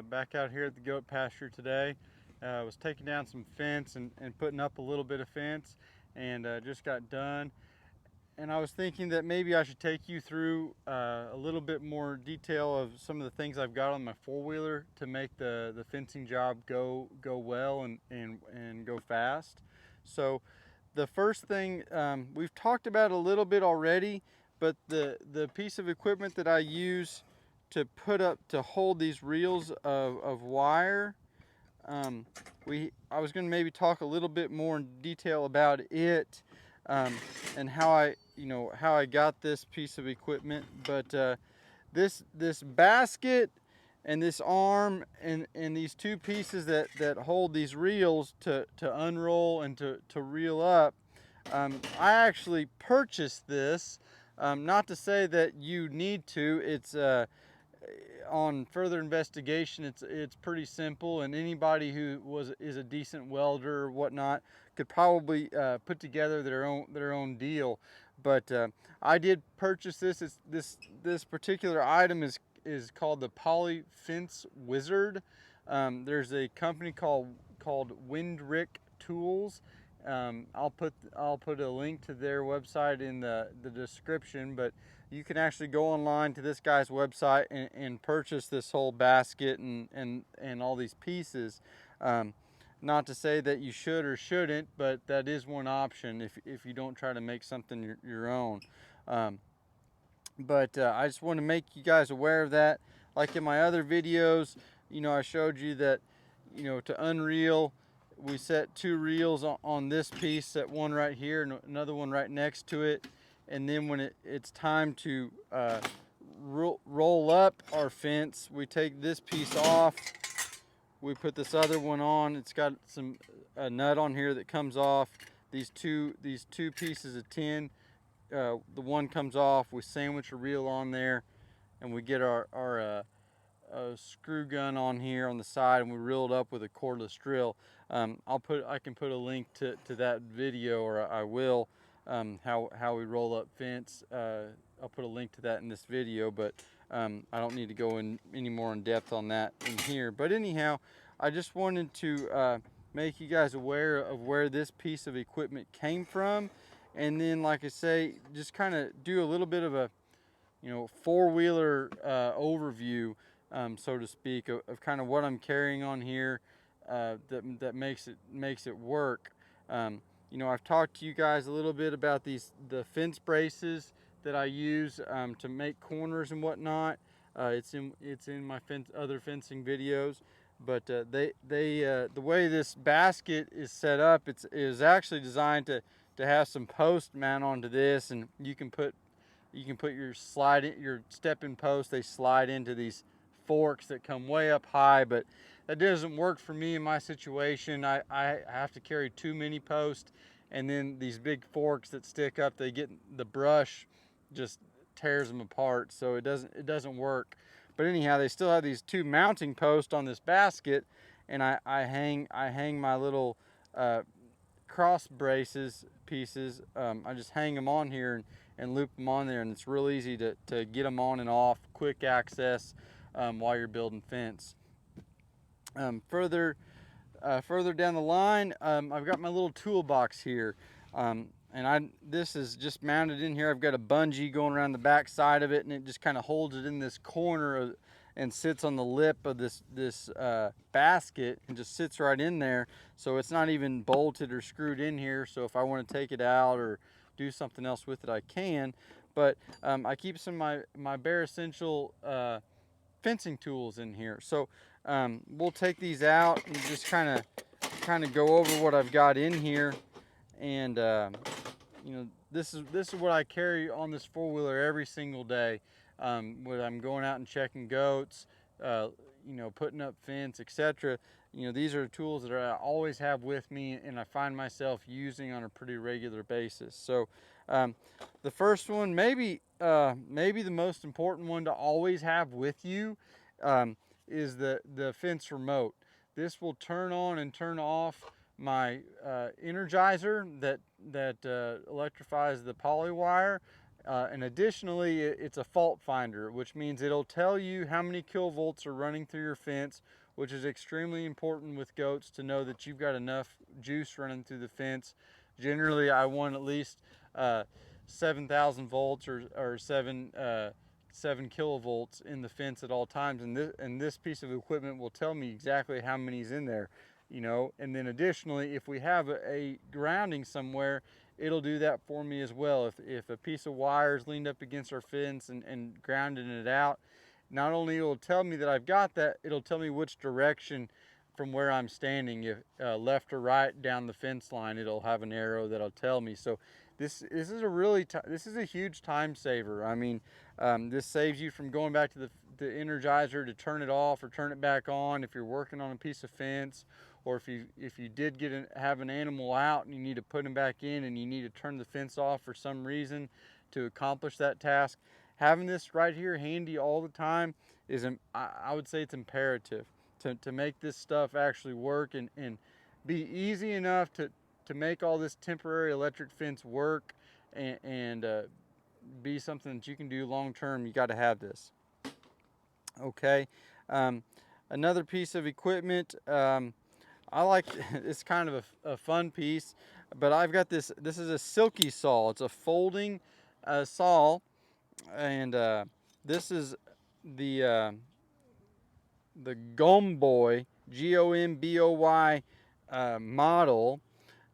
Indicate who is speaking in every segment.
Speaker 1: back out here at the goat pasture today. I was taking down some fence and putting up a little bit of fence, and just got done. And I was thinking that maybe I should take you through a little bit more detail of some of the things I've got on my four-wheeler to make the fencing job go well and go fast. So the first thing, we've talked about a little bit already, but the piece of equipment that I use to hold these reels of wire, um, I was going to maybe talk a little bit more in detail about it, um, and how I got this piece of equipment. But this basket and this arm and these two pieces that hold these reels to unroll and to reel up, I actually purchased this. Not to say that you need to. It's on further investigation, it's pretty simple, and anybody who is a decent welder or whatnot could probably put together their own deal. But I did purchase this. This particular item is called the Poly Fence Wizard. There's a company called Windrick Tools. I'll put a link to their website in the description, but you can actually go online to this guy's website and purchase this whole basket and all these pieces. Not to say that you should or shouldn't, but that is one option if you don't try to make something your own. But I just want to make you guys aware of that. Like in my other videos, I showed you that, to unreel, we set two reels on this piece, set one right here and another one right next to it. And then when it's time to roll up our fence, we take this piece off, we put this other one on. It's got a nut on here that comes off. These two pieces of tin, the one comes off, we sandwich a reel on there, and we get our screw gun on here on the side, and we reel it up with a cordless drill. I can put a link to that video, or I will, how we roll up fence. I'll put a link to that in this video, but I don't need to go in any more in depth on that in here. But anyhow, I just wanted to make you guys aware of where this piece of equipment came from, and then, like I say, just kind of do a little bit of a four-wheeler overview, so to speak, of kind of what I'm carrying on here, that makes it work. I've talked to you guys a little bit about the fence braces that I use to make corners and whatnot. It's in my other fencing videos. But the way this basket is set up, is actually designed to have some post mount onto this, and you can put your stepping post. They slide into these forks that come way up high, but that doesn't work for me in my situation. I have to carry too many posts, and then these big forks that stick up, the brush just tears them apart, so it doesn't work. But anyhow, they still have these two mounting posts on this basket, and I hang my little cross braces pieces. I just hang them on here and loop them on there, and it's real easy to get them on and off, quick access while you're building fence. Further down the line, I've got my little toolbox here, and this is just mounted in here. I've got a bungee going around the back side of it, and it just kind of holds it in this corner and sits on the lip of this basket, and just sits right in there. So it's not even bolted or screwed in here. So if I want to take it out or do something else with it, I can. But I keep some of my bare essential fencing tools in here. So we'll take these out and just kind of go over what I've got in here. And this is what I carry on this four-wheeler every single day. When I'm going out and checking goats, putting up fence, etc. These are tools that I always have with me, and I find myself using on a pretty regular basis. So the first one, maybe the most important one to always have with you, is the fence remote. This will turn on and turn off my energizer that electrifies the poly wire. And additionally, it's a fault finder, which means it'll tell you how many kilovolts are running through your fence, which is extremely important with goats to know that you've got enough juice running through the fence. Generally, I want at least 7,000 volts or 7 kilovolts in the fence at all times, and this piece of equipment will tell me exactly how many's in there, you know. And then additionally, if we have a grounding somewhere, it'll do that for me as well. If a piece of wire is leaned up against our fence and grounding it out, not only will it tell me that I've got that, it'll tell me which direction from where I'm standing, if left or right down the fence line, it'll have an arrow that'll tell me. So this is a huge time saver. I mean, this saves you from going back to the Energizer to turn it off or turn it back on if you're working on a piece of fence, or if you did have an animal out and you need to put him back in and you need to turn the fence off for some reason to accomplish that task. Having this right here handy all the time is, I would say, it's imperative to make this stuff actually work and be easy enough to make all this temporary electric fence work and be something that you can do long term. You got to have this. Okay, another piece of equipment. I like, it's kind of a fun piece, but I've got this. This is a silky saw. It's a folding saw, and this is the Gomboy, Gomboy model,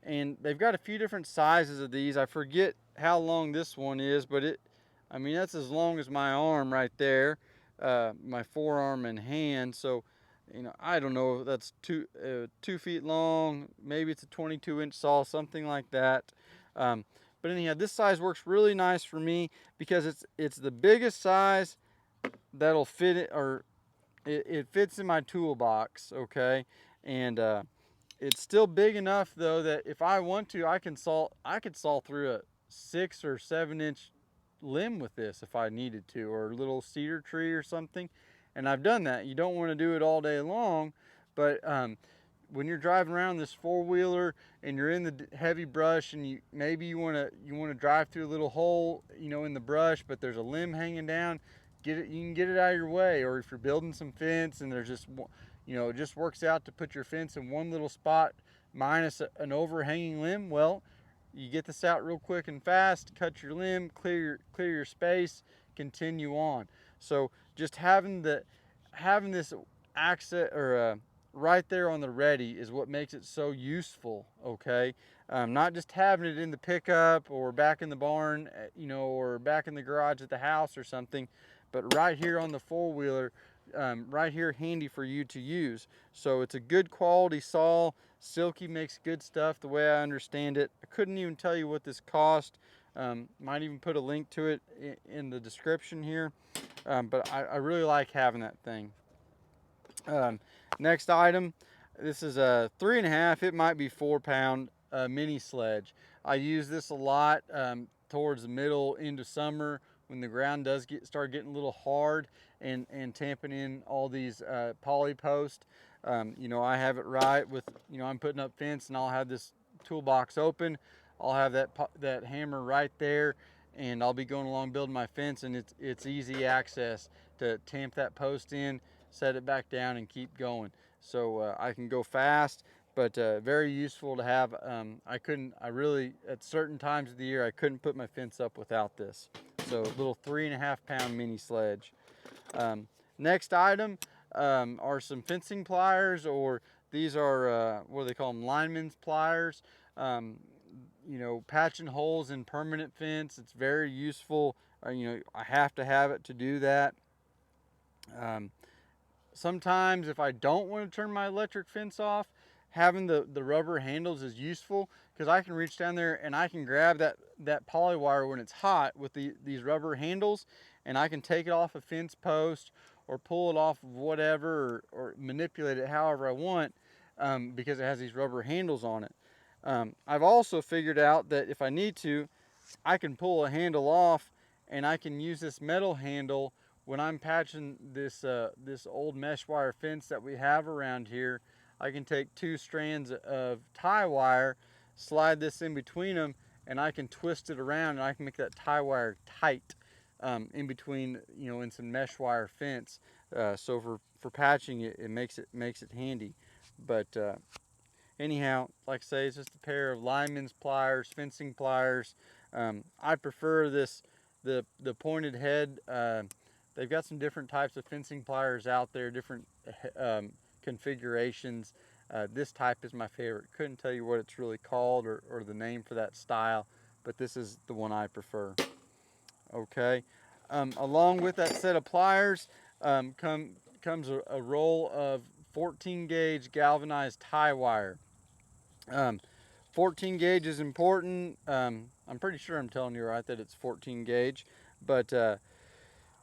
Speaker 1: and they've got a few different sizes of these. I forget how long this one is, but I mean, that's as long as my arm right there, my forearm and hand. So, you know, I don't know if that's 2 feet long. Maybe it's a 22-inch saw, something like that. But anyhow, this size works really nice for me because it's the biggest size that'll fit it, or it fits in my toolbox, okay? And it's still big enough though that if I want to, I could saw through a 6 or 7-inch limb with this if I needed to, or a little cedar tree or something. And I've done that. You don't want to do it all day long, but when you're driving around this four-wheeler and you're in the heavy brush and maybe you want to drive through a little hole, you know, in the brush, but there's a limb hanging down, you can get it out of your way. Or if you're building some fence and there's just, you know, it just works out to put your fence in one little spot minus an overhanging limb, well, you get this out real quick and fast, cut your limb, clear your space, continue on. So just having this access, or right there on the ready, is what makes it so useful. Okay, not just having it in the pickup or back in the barn, you know, or back in the garage at the house or something, but right here on the four-wheeler, right here handy for you to use. So it's a good quality saw. Silky makes good stuff the way I understand it. I couldn't even tell you what this cost. Might even put a link to it in the description here. But I really like having that thing. Next item, this is a 3.5, it might be 4-pound mini sledge. I use this a lot towards the middle into summer when the ground does start getting a little hard, and tamping in all these poly posts. You know, I have it right with, you know, I'm putting up fence and I'll have this toolbox open. I'll have that hammer right there, and I'll be going along building my fence, and it's easy access to tamp that post in, set it back down, and keep going. So I can go fast, but very useful to have. I really, at certain times of the year, I couldn't put my fence up without this. So a little 3.5-pound mini sledge. Next item are some fencing pliers, or these are, what do they call them, lineman's pliers. You know, patching holes in permanent fence. It's very useful. You know, I have to have it to do that. Sometimes if I don't want to turn my electric fence off, having the rubber handles is useful, because I can reach down there and I can grab that poly wire when it's hot with these rubber handles, and I can take it off a fence post or pull it off of whatever, or manipulate it however I want, because it has these rubber handles on it. I've also figured out that if I need to, I can pull a handle off and I can use this metal handle when I'm patching this old mesh wire fence that we have around here. I can take 2 strands of tie wire, slide this in between them, and I can twist it around and I can make that tie wire tight in between, in some mesh wire fence. So for patching it, it makes it handy. But anyhow, like I say, it's just a pair of lineman's pliers, fencing pliers. I prefer the pointed head. They've got some different types of fencing pliers out there, different configurations. This type is my favorite. Couldn't tell you what it's really called or the name for that style, but this is the one I prefer. Okay. Along with that set of pliers comes a roll of 14 gauge galvanized tie wire. Um, 14 gauge is important. I'm pretty sure I'm telling you right that it's 14 gauge, but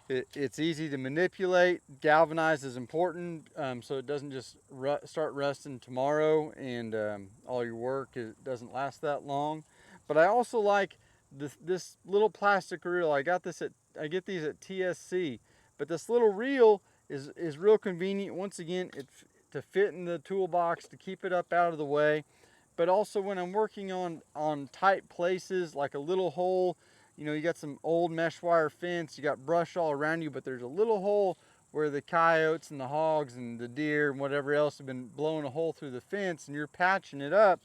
Speaker 1: it's easy to manipulate. Galvanized is important, so it doesn't just start rusting tomorrow and all your work doesn't last that long. But I also like this little plastic reel. I get these at TSC, but this little reel is real convenient. Once again, to fit in the toolbox, to keep it up out of the way. But also when I'm working on tight places, like a little hole, you got some old mesh wire fence, you got brush all around you, but there's a little hole where the coyotes and the hogs and the deer and whatever else have been blowing a hole through the fence, and you're patching it up.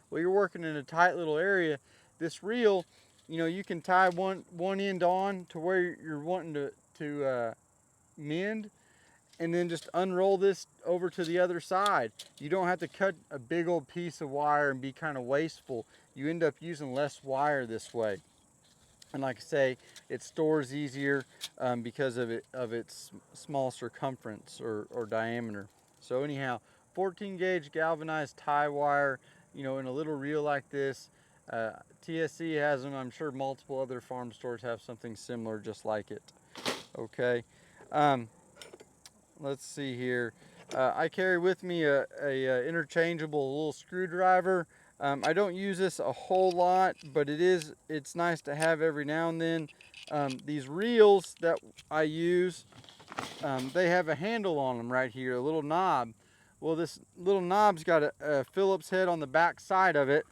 Speaker 1: Well, you're working in a tight little area. This reel, you can tie one end on to where you're wanting to mend, and then just unroll this over to the other side. You don't have to cut a big old piece of wire and be kind of wasteful. You end up using less wire this way. And like I say, it stores easier because of its small circumference or diameter. So anyhow, 14 gauge galvanized tie wire, in a little reel like this. TSC has them. I'm sure multiple other farm stores have something similar just like it. Okay. Let's see here. I carry with me a interchangeable little screwdriver. I don't use this a whole lot, but it's nice to have every now and then. These reels that I use, they have a handle on them right here, a little knob. Well, this little knob's got a Phillips head on the back side of it,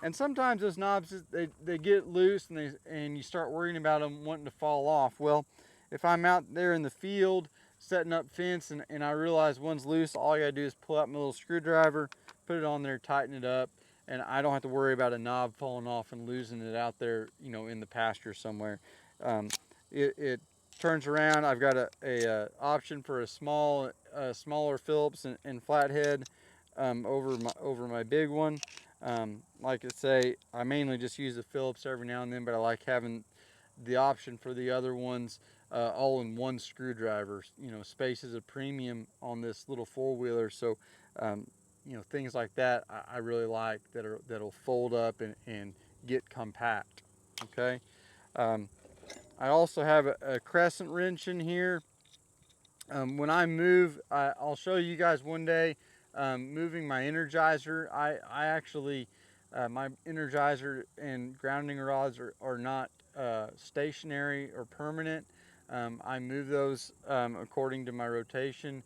Speaker 1: and sometimes those knobs they get loose and you start worrying about them wanting to fall off. Well, if I'm out there in the field setting up fence and I realize one's loose, all I gotta do is pull out my little screwdriver, put it on there, tighten it up, and I don't have to worry about a knob falling off and losing it out there, in the pasture somewhere. It turns around. I've got a option for a smaller Phillips and flathead over my big one. Like I say, I mainly just use the Phillips every now and then, but I like having the option for the other ones all in one screwdriver. Space is a premium on this little four-wheeler, so things like that I really like that'll fold up and get compact. Okay. I also have a crescent wrench in here. When I move, I'll show you guys one day moving my Energizer. I actually, my Energizer and grounding rods are not stationary or permanent. I move those according to my rotation,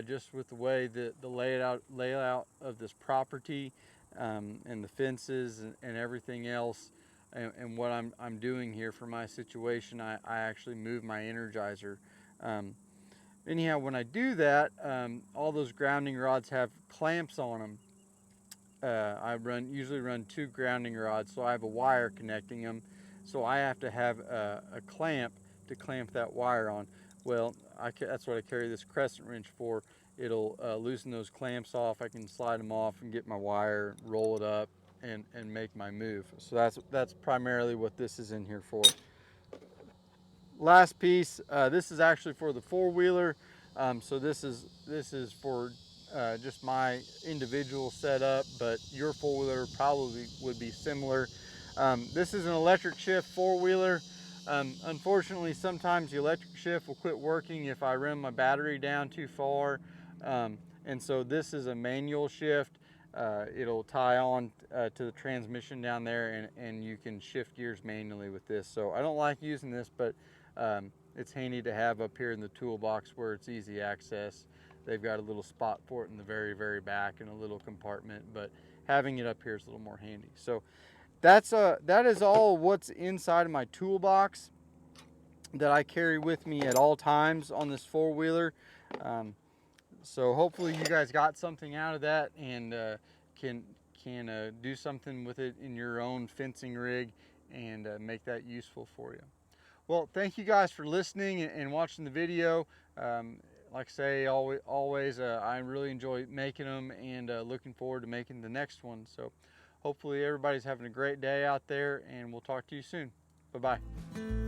Speaker 1: just with the way the layout of this property and the fences and everything else. And what I'm doing here for my situation, I actually move my Energizer. Anyhow, when I do that, all those grounding rods have clamps on them. I usually run 2 grounding rods, so I have a wire connecting them. So I have to have a clamp to clamp that wire on. Well, that's what I carry this crescent wrench for. It'll loosen those clamps off. I can slide them off and get my wire, roll it up, and make my move. So that's primarily what this is in here for. Last piece, this is actually for the four-wheeler. So this is for just my individual setup, but your four-wheeler probably would be similar. This is an electric shift four-wheeler. Unfortunately, sometimes the electric shift will quit working if I run my battery down too far. And so this is a manual shift. It'll tie on to the transmission down there, and you can shift gears manually with this. So I don't like using this, but it's handy to have up here in the toolbox where it's easy access. They've got a little spot for it in the very back in a little compartment, but having it up here is a little more handy. So that is all what's inside of my toolbox that I carry with me at all times on this four-wheeler. So hopefully you guys got something out of that and can do something with it in your own fencing rig and make that useful for you. Well, thank you guys for listening and watching the video. Like I say, always I really enjoy making them and looking forward to making the next one. So hopefully everybody's having a great day out there, and we'll talk to you soon. Bye-bye.